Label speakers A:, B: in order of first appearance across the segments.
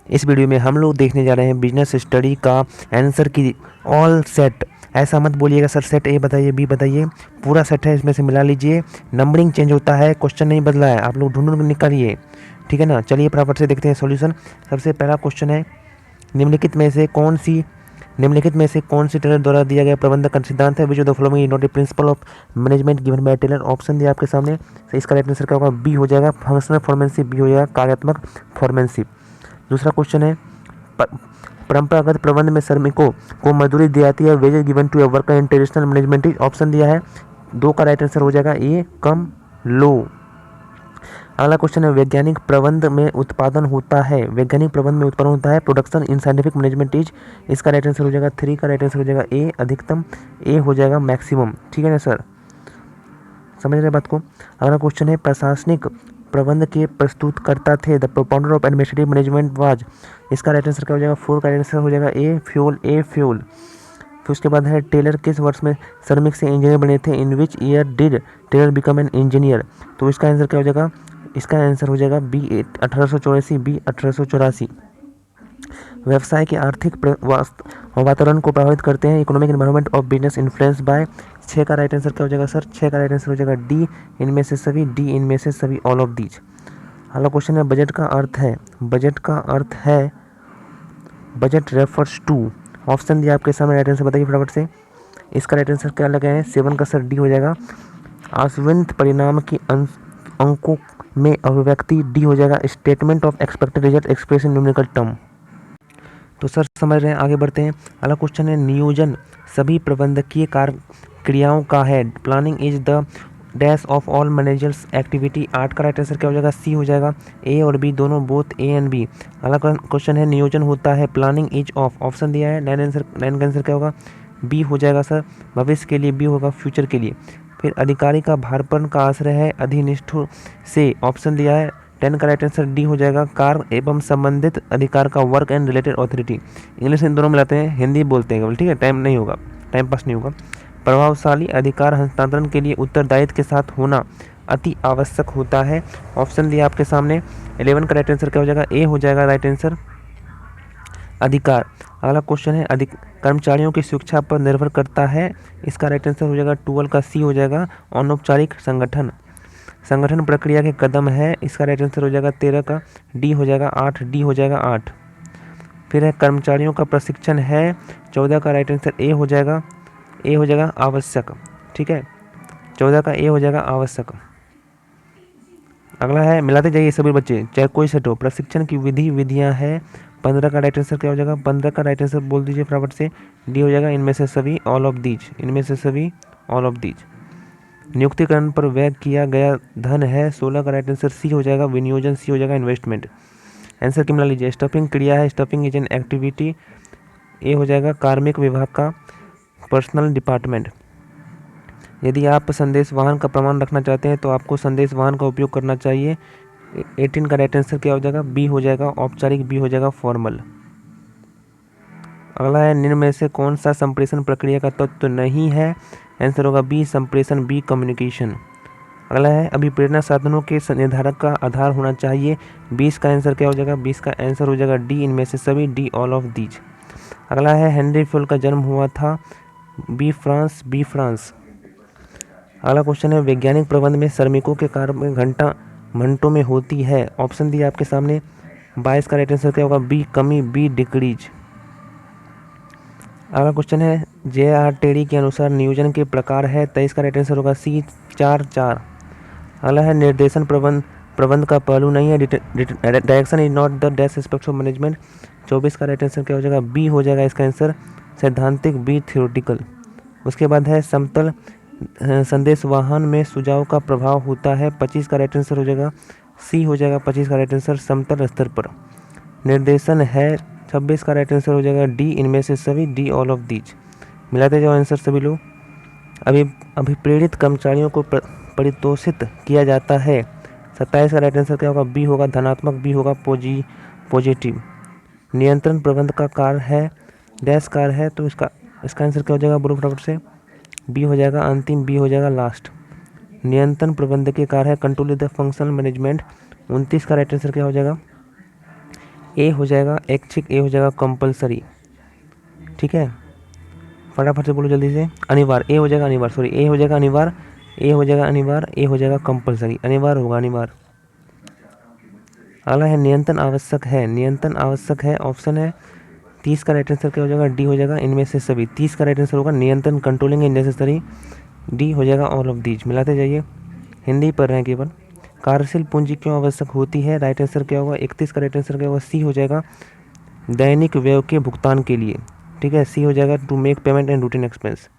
A: इस वीडियो में हम लोग देखने जा रहे हैं बिजनेस स्टडी का आंसर की ऑल सेट। ऐसा मत बोलिएगा सर सेट ए बताइए बी बताइए, पूरा सेट है, इसमें से मिला लीजिए। नंबरिंग चेंज होता है, क्वेश्चन नहीं बदला है, आप लोग ढूंढ ढूंढ निकालिए, ठीक है ना। चलिए फटाफट से देखते हैं सॉल्यूशन। सबसे पहला क्वेश्चन है, निम्नलिखित में से कौन सी टेलर द्वारा दिया गया प्रबंधक का सिद्धांत है? Which of the following is not a principle of management given by Taylor? Option दिया आपके सामने, तो इसका राइट आंसर क्या होगा? बी हो जाएगा फंक्शनल फॉर्मेनशिप, बी हो जाएगा कार्यात्मक फॉर्मेनशिप। दूसरा क्वेश्चन है, परंपरागत प्रबंध में श्रमिकों को मजदूरी दी जाती है, wages given to a worker in traditional management is? Option दिया है, दो का राइट आंसर हो जाएगा ए कम लो। अगला क्वेश्चन है, वैज्ञानिक प्रबंध में उत्पादन होता है production in scientific management is? इसका राइट आंसर हो जाएगा थ्री का राइट आंसर हो जाएगा ए अधिकतम, ए हो जाएगा मैक्सिमम, ठीक है ना सर, समझ रहे बात को। अगला क्वेश्चन है, प्रशासनिक प्रबंध के प्रस्तुतकर्ता थे, the propounder of administrative management was? इसका राइट आंसर क्या हो जाएगा? फोर का राइट आंसर हो जाएगा ए फ्यूल। फिर उसके बाद है, टेलर किस वर्ष में श्रमिक से इंजीनियर बने थे? In which year did Taylor become an engineer? तो इसका आंसर क्या हो जाएगा? इसका आंसर हो जाएगा बी 1884, बी 1884। व्यवसाय के आर्थिक वातावरण को प्रभावित करते हैं, economic environment of business influence by? छः का राइट आंसर क्या हो जाएगा सर? छः का राइट आंसर हो जाएगा डी इनमें से सभी, डी इनमें से सभी, ऑल ऑफ दीज। अगला क्वेश्चन है, बजट का अर्थ है बजट रेफर्स टू? ऑप्शन दिया आपके सामने, राइट आंसर बताइए फटाफट से। इसका राइट आंसर क्या लगा है? सेवन का सर डी हो जाएगा। आश्वंत परिणाम की अंकों में अभिव्यक्ति, डी हो जाएगा। Statement of expected result express in numerical term. तो सर समझ रहे हैं, आगे बढ़ते हैं। अगला क्वेश्चन है, नियोजन सभी प्रबंधकीय क्रियाओं का है, planning is the dash of all managers activity? आठ का राइट आंसर क्या हो जाएगा? सी हो जाएगा। ए और बी दोनों, बोथ ए एंड बी। अगला क्वेश्चन है, नियोजन होता है, प्लानिंग इज ऑफ? ऑप्शन दिया है, नाइन का आंसर क्या होगा? बी हो जाएगा सर, भविष्य के लिए, बी होगा फ्यूचर के लिए। फिर अधिकारी का भारपन का आश्रय है अधिनिष्ठ से? ऑप्शन दिया है, 10 का राइट आंसर डी हो जाएगा। कार्य एवं संबंधित अधिकार का, work and related authority. English in दोनों मिलाते हैं, हिंदी बोलते हैं केवल, ठीक है, टाइम नहीं होगा, टाइम पास नहीं होगा। प्रभावशाली अधिकार हस्तांतरण के लिए उत्तरदायित्व के साथ होना अति आवश्यक होता है। ऑप्शन दिया आपके सामने, 11 का राइट आंसर क्या हो जाएगा? ए हो जाएगा राइट आंसर, अधिकार। अगला क्वेश्चन है, कर्मचारियों की शिक्षा पर निर्भर करता है? इसका राइट आंसर हो जाएगा 12 का सी हो जाएगा। अनौपचारिक संगठन प्रक्रिया के कदम है? इसका राइट आंसर हो जाएगा 13 का डी हो जाएगा 8, डी हो जाएगा 8। फिर है, कर्मचारियों का प्रशिक्षण है? 14 का राइट आंसर ए हो जाएगा, ए हो जाएगा आवश्यक, ठीक है, 14 का ए हो जाएगा आवश्यक। अगला है, मिलाते जाइए सभी बच्चे चाहे कोई सेट हो, प्रशिक्षण की विधियां है? 15 का राइट आंसर क्या हो जाएगा? 15 का राइट आंसर बोल दीजिए फटाफट से। डी हो जाएगा इनमें से सभी, ऑल ऑफ दीज, इनमें से सभी, ऑल ऑफ दीज। नियुक्तिकरण पर व्यय किया गया धन है? 16 का राइट आंसर सी हो जाएगा, विनियोजन, सी हो जाएगा इन्वेस्टमेंट। आंसर की मिला लीजिए। स्टफिंग क्रिया है, स्टफिंग इज एन एक्टिविटी, ए हो जाएगा कार्मिक विभाग का पर्सनल डिपार्टमेंट। यदि आप संदेश वाहन का प्रमाण रखना चाहते हैं तो आपको संदेश वाहन का उपयोग करना चाहिए। 18 का राइट आंसर क्या हो जाएगा? बी हो जाएगा औपचारिक, बी हो जाएगा फॉर्मल। अगला है, निम्न में से कौन सा संप्रेषण प्रक्रिया का तत्व नहीं है? आंसर होगा बी संप्रेषण, बी कम्युनिकेशन। अगला है, अभिप्रेरणा साधनों के निर्धारक का आधार होना चाहिए? 20 का आंसर क्या हो जाएगा? 20 का आंसर हो जाएगा डी इनमें से सभी, डी ऑल ऑफ दीज। अगला है, हेनरी फ्यूल का जन्म हुआ था? B France, B France. अगला क्वेश्चन है, वैज्ञानिक प्रबंध में श्रमिकों के कार्य घंटों में होती है? ऑप्शन दिया आपके सामने, 22 का राइट आंसर क्या होगा? बी कमी, बी डिक्रीज। अगला क्वेश्चन है, जे.आर. टेरी के अनुसार नियोजन के प्रकार है? 23 का राइट आंसर होगा सी 4। अगला है, निर्देशन प्रबंध का पहलू नहीं है, direction is not the dash aspect of management. 24 का राइट आंसर क्या हो जाएगा? बी हो जाएगा इसका आंसर, सैद्धांतिक, बी थ्योरेटिकल। उसके बाद है, समतल संदेश वाहन में सुझाव का प्रभाव होता है? 25 का राइट आंसर हो जाएगा सी हो जाएगा, 25 का राइट आंसर समतल स्तर पर। निर्देशन है? 26 का राइट आंसर हो जाएगा डी इनमें से सभी, डी ऑल ऑफ दीज। मिलाते जाओ आंसर सभी लोग। अभिप्रेरित कर्मचारियों को परितोषित किया जाता है? 27 का राइट आंसर क्या होगा? बी होगा धनात्मक, बी होगा पॉजिटिव। नियंत्रण प्रबंध का कार्य है? डैश कार्य है, तो इसका आंसर क्या हो जाएगा? बोलो फटाफट से। बी हो जाएगा अंतिम, बी हो जाएगा लास्ट। नियंत्रण प्रबंध के कार्य है? Control the functional management. 29 का राइट आंसर क्या हो जाएगा? ए हो जाएगा ऐच्छिक, ए हो जाएगा कंपलसरी, ठीक है, फटाफट से बोलो जल्दी से, अनिवार्य, ए हो जाएगा अनिवार्य, सॉरी ए हो जाएगा अनिवार्य, ए हो जाएगा अनिवार्य, ए हो जाएगा कंपलसरी, अनिवार्य होगा अनिवार्य। अगला है नियंत्रण आवश्यक है, नियंत्रण आवश्यक है ऑप्शन है 30 का राइट आंसर क्या हो जाएगा, डी हो जाएगा इनमें से सभी, 30 का राइट आंसर होगा नियंत्रण, कंट्रोलिंग इज नेसेसरी, डी हो जाएगा ऑल ऑफ दीज। मिलाते जाइए, हिंदी पढ़ रहे हैं केवल। कार्यशील पूंजी क्यों आवश्यक होती है, राइट आंसर क्या होगा, 31 का राइट आंसर क्या होगा, सी हो जाएगा दैनिक व्यय के भुगतान के लिए, ठीक है, सी हो जाएगा to make payment and routine expense.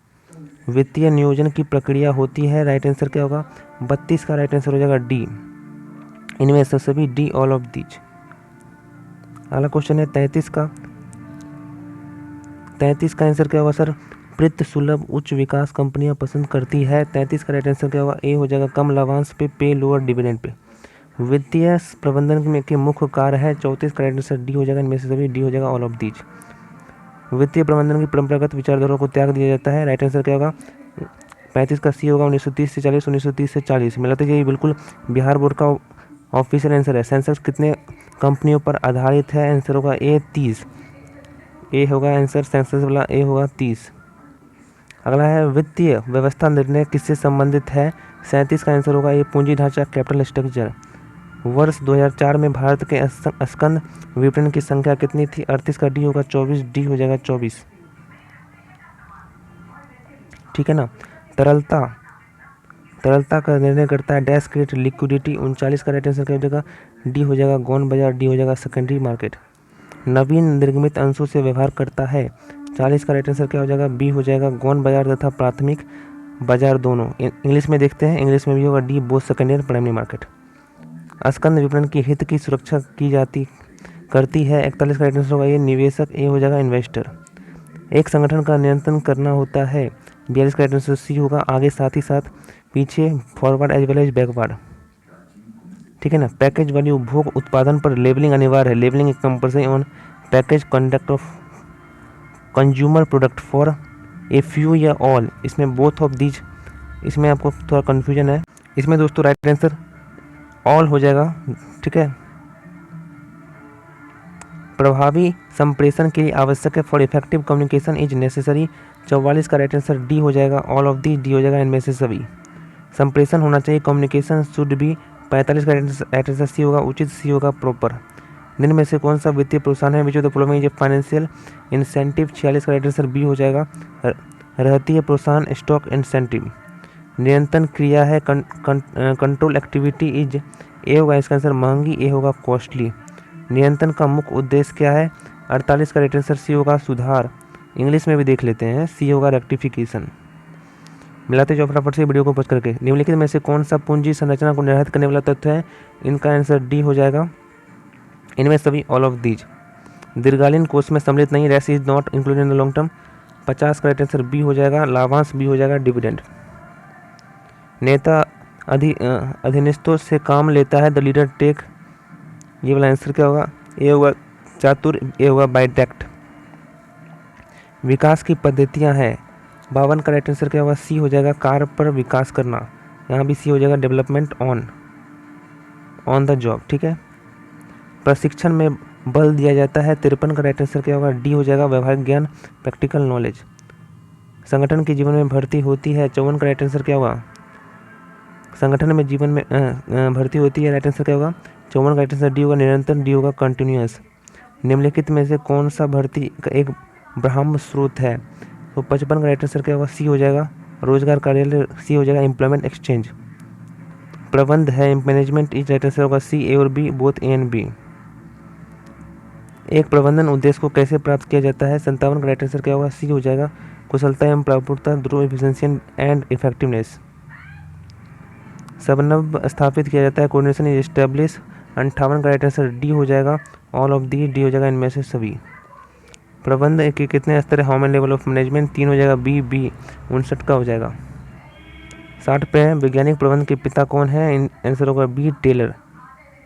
A: वित्तीय नियोजन की प्रक्रिया होती है, राइट आंसर क्या होगा, 32 का राइट आंसर हो जाएगा डी, इनमें से सभी, डी ऑल ऑफ दीज। अगला क्वेश्चन है 33 का, 33 का आंसर क्या होगा सर, प्रति सुलभ उच्च विकास कंपनियां पसंद करती है, 33 का राइट आंसर क्या होगा, ए हो जाएगा कम लाभांश पे लोअर डिविडेंड पे। वित्तीय प्रबंधन में के मुख्य कार्य है, 34 का राइट आंसर डी हो जाएगा इनमें से सभी, डी हो जाएगा ऑल ऑफ दीज। वित्तीय प्रबंधन की परंपरागत विचारधारा को त्याग दिया जाता है, राइट आंसर क्या होगा, 35 का सी होगा 1930 से 40, 1930 से 40। मिलाते जाइए, बिल्कुल बिहार बोर्ड का ऑफिशियल आंसर है। सेंसेक्स कितने कंपनियों पर आधारित है, आंसर होगा ए 30, ए होगा आंसर सेंसेक्स वाला, ए होगा 30। अगला है वित्तीय व्यवस्था निर्णय किससे संबंधित है, 37 का आंसर होगा ए पूंजी ढांचा, कैपिटल स्ट्रक्चर। वर्ष 2004 में भारत के स्कंद विपणन की संख्या कितनी थी, 38 का डी होगा 24, डी हो जाएगा 24, ठीक है ना। तरलता, तरलता का निर्णय करता है डैश क्रेडिट लिक्विडिटी, 39 का राइट आंसर क्या हो जाएगा, डी हो जाएगा गौण बाजार, डी हो जाएगा सेकेंडरी मार्केट। नवीन निर्गमित अंशों से व्यवहार करता है, 40 का राइट आंसर क्या हो जाएगा, बी हो जाएगा गौण बाजार तथा प्राथमिक बाजार दोनों। इंग्लिश में देखते हैं, इंग्लिश में भी होगा डी बोथ सेकेंडरी और प्राइमरी मार्केट। स्कंद विपणन की हित की सुरक्षा की जाती करती है, 41 का राइट आंसर होगा ये निवेशक, ए हो जाएगा इन्वेस्टर। एक संगठन का नियंत्रण करना होता है, 42 का राइट आंसर सी होगा आगे साथ ही साथ पीछे, forward as well as backward, ठीक है ना। पैकेज वाली उपभोग उत्पादन पर लेबलिंग अनिवार्य है, labelling compulsory on package conduct of consumer product for a few या ऑल, इसमें बोथ ऑफ दीज, इसमें आपको थोड़ा कन्फ्यूजन है, इसमें दोस्तों राइट आंसर ऑल हो जाएगा, ठीक है। प्रभावी संप्रेषण के लिए आवश्यक है, for effective communication is necessary, 44 का राइट आंसर डी हो जाएगा ऑल ऑफ दी, डी हो जाएगा इनमें से सभी। संप्रेषण होना चाहिए, कम्युनिकेशन शुड बी, 45 का राइट आंसर सी होगा उचित, सी होगा प्रॉपर। निम्न में से कौन सा वित्तीय प्रोत्साहन है, which of the following is financial incentive, 46 का राइट आंसर बी हो जाएगा रहती है प्रोत्साहन, स्टॉक इंसेंटिव। नियंत्रण क्रिया है, कंट्रोल एक्टिविटी इज, ए होगा इसका आंसर महंगी, ए होगा कॉस्टली। नियंत्रण का मुख्य उद्देश्य क्या है, 48 का राइट आंसर सी होगा सुधार, इंग्लिश में भी देख लेते हैं, सी होगा रेक्टिफिकेशन। मिलाते जाओ फटाफट से वीडियो को पॉज करके। निम्नलिखित में से कौन सा पूंजी संरचना को निर्धारित करने वाला तथ्य है, इनका आंसर डी हो जाएगा इनमें सभी, ऑल ऑफ दीज। दीर्घकालीन कोष में सम्मिलित नहीं, race is not included in the long term, 50 का राइट आंसर बी हो जाएगा लाभांश, बी हो जाएगा डिविडेंड। नेता अधीनस्थों से काम लेता है, द लीडर टेक, ये वाला आंसर क्या होगा, ए होगा चातुर, ए होगा बाइटैक्ट। विकास की पद्धतियां हैं, 52 का राइट आंसर क्या होगा, सी हो जाएगा कार्य पर विकास करना, यहाँ भी सी हो जाएगा डेवलपमेंट ऑन द जॉब, ठीक है। प्रशिक्षण में बल दिया जाता है, 53 का राइट आंसर क्या होगा, डी हो जाएगा व्यवहारिक ज्ञान, प्रैक्टिकल नॉलेज। संगठन के जीवन में भर्ती होती है, 54 का राइट आंसर क्या होगा, संगठन में जीवन में भर्ती होती है, राइट आंसर क्या होगा, 54 का राइट आंसर डी होगा निरंतर, डी होगा कंटिन्यूअस। निम्नलिखित में से कौन सा भर्ती का एक ब्रह्म स्रोत है, तो 55 का राइट आंसर क्या होगा, सी हो जाएगा रोजगार कार्यालय, सी हो जाएगा एम्प्लॉयमेंट एक्सचेंज। प्रबंध है, मैनेजमेंट इज, राइट आंसर होगा सी, ए और B, both A and B. एक प्रबंधन उद्देश्य को कैसे प्राप्त किया जाता है, 57 का राइट आंसर क्या होगा, सी हो जाएगा कुशलता एवं प्रभुता, ध्रुव एफिशिएंसी एंड इफेक्टिवनेस। सबनब स्थापित किया जाता है, कोऑर्डिनेशन इज एस्टेब्लिश, 58 का राइट आंसर डी हो जाएगा ऑल ऑफ दी, डी हो जाएगा इनमें से सभी। प्रबंध के कितने स्तर है, how many level of management, 3 हो जाएगा बी, बी 59 का हो जाएगा। 60 पे है, वैज्ञानिक प्रबंध के पिता कौन है, आंसर होगा बी टेलर,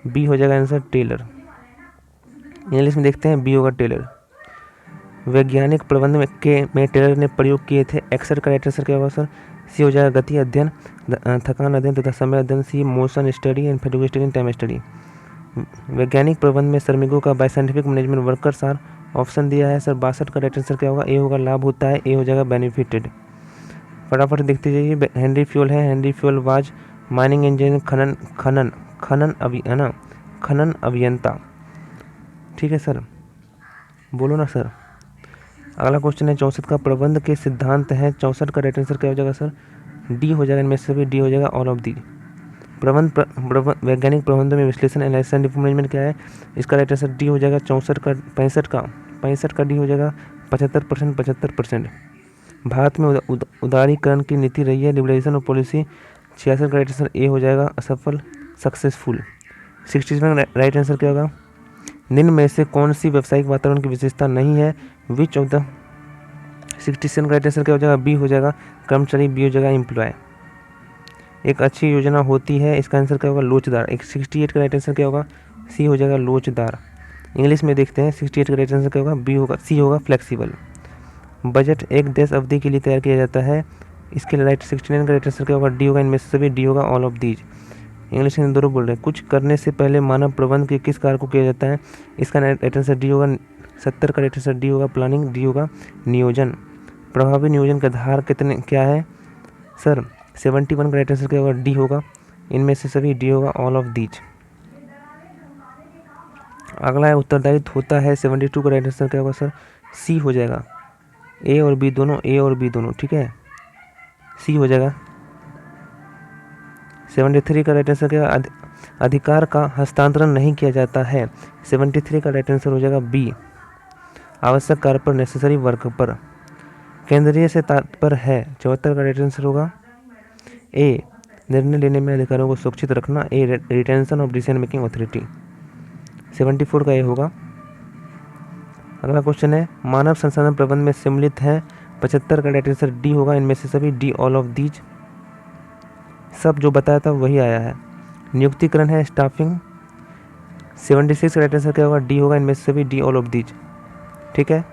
A: बी हो जाएगा आंसर टेलर। इंग्लिश में देखते हैं, बी होगा टेलर। वैज्ञानिक प्रबंध में टेलर ने प्रयोग किए थे, 61 का राइट आंसर क्या होगा सर, सी हो जाएगा गति अध्ययन, थकान अध्ययन तथा समय अध्ययन, C motion study and fatigue study and time study. वैज्ञानिक प्रबंध में श्रमिकों का by scientific management workers are, option दिया है सर 62 का राइट आंसर क्या होगा, ए होगा लाभ होता है, ए हो जाएगा बेनिफिटेड। फटाफट देखते जाइए। हेनरी फ्यूल है, Henry fuel was mining engineer, खनन अभियंता। ठीक है सर, बोलो ना सर। अगला क्वेश्चन है 64 का, प्रबंध के सिद्धांत है। 64 का राइट आंसर क्या हो जाएगा सर, डी हो जाएगा, इनमें से भी डी हो जाएगा, ऑल ऑफ दी। वैज्ञानिक प्रबंधों में विश्लेषण एनालिसिस एंड मैनेजमेंट क्या है, इसका राइट आंसर डी हो जाएगा। 64 का 65 का डी हो जाएगा, 75%। भारत में उदारीकरण की नीति रही है, लिबरलाइजेशन ऑफ पॉलिसी। 66 का राइट आंसर ए हो जाएगा, असफल, सक्सेसफुल। 67 राइट आंसर क्या होगा, निम्न में से कौन सी व्यावसायिक वातावरण की विशेषता नहीं है, विच ऑफ द। 67 का राइट आंसर क्या हो जाएगा, बी हो जाएगा, कर्मचारी, बी हो जाएगा, एम्प्लॉय। एक अच्छी योजना होती है, इसका आंसर क्या होगा, लोचदार। 68 का राइट आंसर क्या होगा, सी हो जाएगा, लोचदार। इंग्लिश में देखते हैं 68 का राइट आंसर क्या होगा, बी होगा, सी होगा, फ्लेक्सिबल। बजट एक देश अवधि के लिए तैयार किया जाता है, इसके लिए राइट 69 का राइट आंसर क्या होगा, डी होगा, इनमें से सभी डी होगा, ऑल ऑफ दीज। इंग्लिश में दोनों बोल रहे हैं। कुछ करने से पहले मानव प्रबंध के किस कार्य को किया जाता है, इसका राइट आंसर डी होगा। 70 का राइट आंसर डी होगा, प्लानिंग, डी होगा, नियोजन। प्रभावी नियोजन का आधार क्या है सर, 71 का राइट आंसर क्या होगा, डी होगा, इनमें से सभी डी होगा, ऑल ऑफ दीज। अगला है उत्तरदायित्व होता है। 72 का राइट आंसर क्या होगा सर, सी हो जाएगा, ए और बी दोनों, ठीक है, सी हो जाएगा। 73 का राइट आंसर क्या, अधिकार का हस्तांतरण नहीं किया जाता है। 73 का राइट आंसर हो जाएगा बी, आवश्यक कार्य पर, नेसेसरी वर्क पर। केंद्रीय से तात्पर्य है। 74 का राइट आंसर होगा ए, निर्णय लेने में अधिकारों को सुरक्षित रखना, A, retention of decision making authority. 74 का ए होगा। अगला क्वेश्चन है मानव संसाधन प्रबंध में सम्मिलित है। 75 का राइट आंसर डी होगा, इनमें से सभी डी, ऑल ऑफ दीज। सब जो बताया था वही आया है। नियुक्तिकरण है, स्टाफिंग। 76 का राइट आंसर क्या होगा, डी होगा, इनमें से सभी डी, ऑल ऑफ दीज। ठीक है,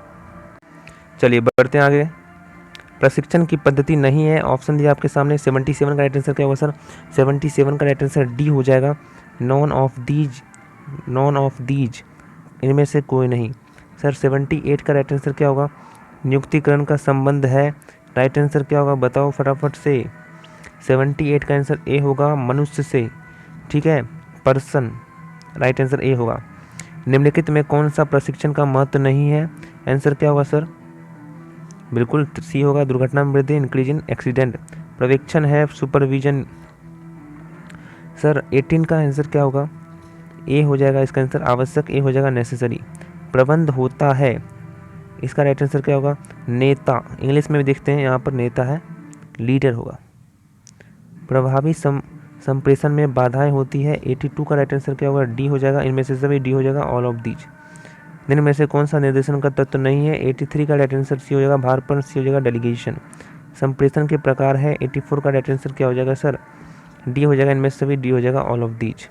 A: चलिए बढ़ते हैं आगे। प्रशिक्षण की पद्धति नहीं है, ऑप्शन दिया आपके सामने। 77 का राइट आंसर क्या होगा सर, 77 का राइट आंसर डी हो जाएगा, नॉन ऑफ दीज, इनमें से कोई नहीं। सर 78 का राइट आंसर क्या होगा, नियुक्तिकरण का संबंध है, राइट आंसर क्या होगा बताओ फटाफट से। 78 का आंसर ए होगा, मनुष्य से, ठीक है, पर्सन, राइट आंसर ए होगा। निम्नलिखित में कौन सा प्रशिक्षण का महत्व नहीं है, आंसर क्या होगा सर, बिल्कुल सी होगा, दुर्घटना में वृद्धि, इंक्रीज इन एक्सीडेंट। पर्यवेक्षण है, सुपरविजन। सर 18 का आंसर क्या होगा, ए हो जाएगा इसका आंसर, आवश्यक, ए हो जाएगा, नेसेसरी। प्रबंध होता है, इसका राइट आंसर क्या होगा, नेता। इंग्लिश में भी देखते हैं, यहाँ पर नेता है, लीडर होगा। प्रभावी संप्रेषण में बाधाएं होती है। 82 का राइट आंसर क्या होगा, डी हो जाएगा, इनमें से सभी डी हो जाएगा, ऑल ऑफ दीज। निम्न में से कौन सा निर्देशन का तत्व नहीं है। 83 का राइट आंसर सी हो जाएगा, भारपन, सी हो जाएगा, डेलीगेशन। संप्रेषण के प्रकार है। 84 का राइट आंसर क्या हो जाएगा सर, डी हो जाएगा, इनमें से सभी डी हो जाएगा, ऑल ऑफ दीज।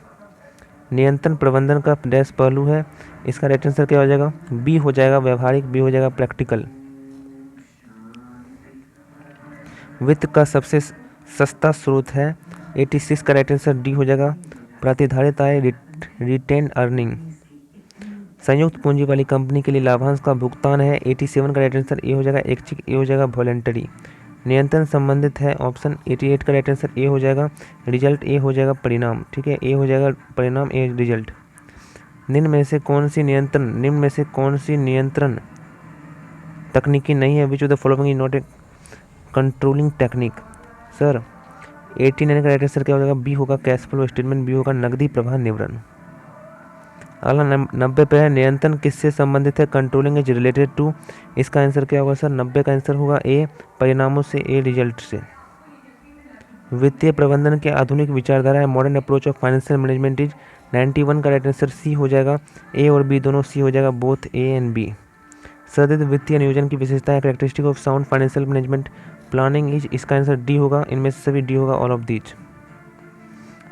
A: नियंत्रण प्रबंधन का डैश पहलू है, इसका राइट आंसर क्या हो जाएगा, बी हो जाएगा, व्यवहारिक, बी हो जाएगा, प्रैक्टिकल। वित्त का सबसे सस्ता स्रोत है। 86 का राइट आंसर डी हो जाएगा, प्रतिधारित आय, रिटेन अर्निंग। संयुक्त पूंजी वाली कंपनी के लिए लाभांश का भुगतान है। 87 का राइट आंसर ए हो जाएगा, ऐच्छिक, ए हो जाएगा, वॉलंटरी। नियंत्रण संबंधित है, ऑप्शन 88 का राइट आंसर ए हो जाएगा, रिजल्ट, ए हो जाएगा, परिणाम, ठीक है, ए हो जाएगा परिणाम, ए रिजल्ट। निम्न में से कौन सी नियंत्रण तकनीकी नहीं है, which of the following is not A controlling technique. Sir 89 का राइट आंसर क्या हो जाएगा, बी होगा, कैश फ्लो स्टेटमेंट, बी होगा, नकदी प्रवाह विवरण। अगला 90 पे है, नियंत्रण किससे संबंधित है, कंट्रोलिंग इज रिलेटेड टू, इसका आंसर क्या होगा सर, 90 का आंसर होगा ए, परिणामों से, ए, रिजल्ट से। वित्तीय प्रबंधन के आधुनिक विचारधारा है, modern approach of financial management is. 91 का राइट आंसर सी हो जाएगा, ए और बी दोनों सी हो जाएगा, बोथ ए एंड बी। सदस्यता वित्तीय नियोजन की विशेषताएं, characteristic of sound financial management planning is, इसका आंसर डी होगा, इनमें से सभी डी होगा, ऑल ऑफ दीज।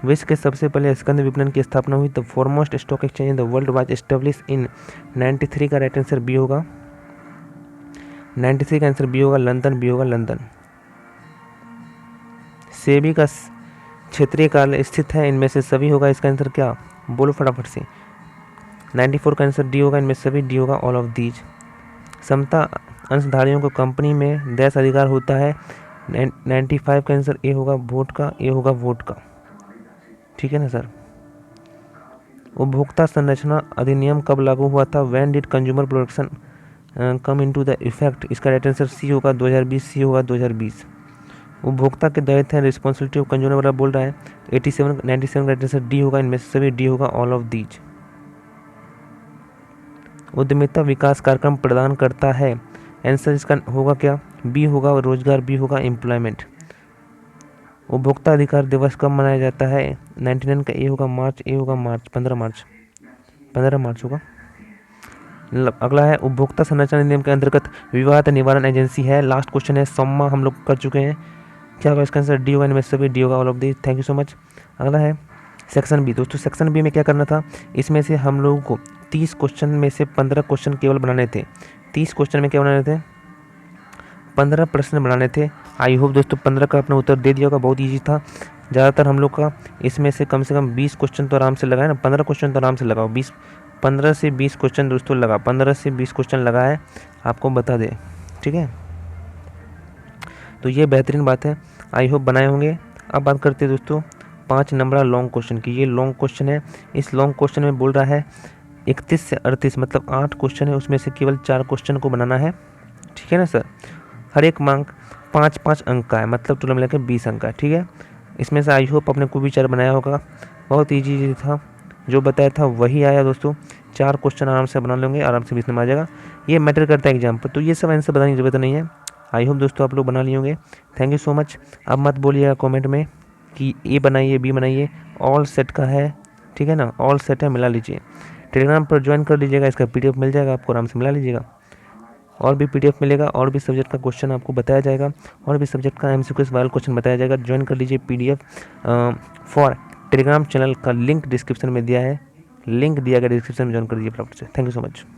A: विश्व के सबसे पहले स्कंद विपणन की स्थापना हुई, the foremost stock exchange in the world was establish in. 93 का राइट आंसर बी होगा, 93 का आंसर बी होगा, लंदन, बी होगा, लंदन। सेबी का क्षेत्रीय कार्यालय स्थित है, इनमें से सभी होगा, इसका आंसर क्या, बोलो फटाफट से। 94 का आंसर डी होगा, इनमें सभी डी होगा, ऑल ऑफ दीज। समता अंशधारियों को कंपनी में देश अधिकार होता है। 95 का आंसर ए होगा वोट का, ए होगा वोट का, ठीक है ना सर। उपभोक्ता संरचना अधिनियम कब लागू हुआ था? When did consumer protection come into the effect? इसका राइट आंसर सी होगा 2020, सी होगा 2020। उपभोक्ता के दायित्व है रिस्पॉन्सिबिलिटी ऑफ कंज्यूमर वाला बोल रहा है 87, 97 का राइट आंसर डी होगा, इनमें से सभी डी होगा, ऑल ऑफ दीज। उद्यमिता विकास कार्यक्रम प्रदान करता है, आंसर इसका होगा क्या? बी होगा रोजगार, बी होगा एम्प्लॉयमेंट। उपभोक्ता अधिकार दिवस कब मनाया जाता है? 99 का ए होगा मार्च, ए होगा मार्च, 15 मार्च, 15 मार्च होगा। अगला है उपभोक्ता संरक्षण अधिनियम के अंतर्गत विवाद निवारण एजेंसी है। लास्ट क्वेश्चन है, सम्मा हम लोग कर चुके हैं, क्या होगा इसका आंसर? डी होगा, इनमें सभी डी होगा, all of the. Thank you so much. अगला है सेक्शन बी। दोस्तों सेक्शन बी में क्या करना था, इसमें से हम लोगों को 30 क्वेश्चन में से 15 क्वेश्चन केवल बनाने थे। 30 क्वेश्चन में क्या बनाने थे? 15 प्रश्न बनाने थे। आई होप दोस्तों 15 का अपना उत्तर दे दिया होगा, बहुत ईजी था। ज़्यादातर हम लोग का इसमें से कम 20 क्वेश्चन तो आराम से लगाए ना, 15 क्वेश्चन तो आराम से लगाओ, 15 से 20 क्वेश्चन दोस्तों लगा, 15 से 20 क्वेश्चन लगा है, आपको बता दे, ठीक है। तो ये बेहतरीन बात है, आई होप बनाए होंगे। अब बात करते हैं दोस्तों 5 नंबर लॉन्ग क्वेश्चन की। ये लॉन्ग क्वेश्चन है, इस लॉन्ग क्वेश्चन में बोल रहा है 31 से 38 मतलब 8 क्वेश्चन है, उसमें से केवल 4 क्वेश्चन को बनाना है, ठीक है ना सर। हर एक मार्क 5-5 अंक का है, मतलब टोटल मिलाकर 20 अंक का है, ठीक है। इसमें से आई होप आपने कोई विचार बनाया होगा, बहुत ईजी था, जो बताया था वही आया दोस्तों। 4 क्वेश्चन आराम से बना लेंगे, आराम से 20 नंबर आ जाएगा। ये मैटर करता है एग्जाम पर, तो ये सब आंसर बताने की जरूरत नहीं है। आई होप दोस्तों आप लोग बना लिए होंगे। Thank you so much. अब मत बोलिएगा कमेंट में कि ए बनाइए बी बनाइए, ऑल सेट का है, ठीक है ना, ऑल सेट है, मिला लीजिए। टेलीग्राम पर ज्वाइन कर लीजिएगा, इसका PDF मिल जाएगा आपको, आराम से मिला लीजिएगा। और भी PDF मिलेगा, और भी सब्जेक्ट का क्वेश्चन आपको बताया जाएगा, और भी सब्जेक्ट का MCQ वाला क्वेश्चन बताया जाएगा। ज्वाइन कर लीजिए PDF फॉर टेलीग्राम चैनल का लिंक डिस्क्रिप्शन में दिया है, लिंक दिया गया डिस्क्रिप्शन में, ज्वाइन कर दीजिए फटाफट से। Thank you so much.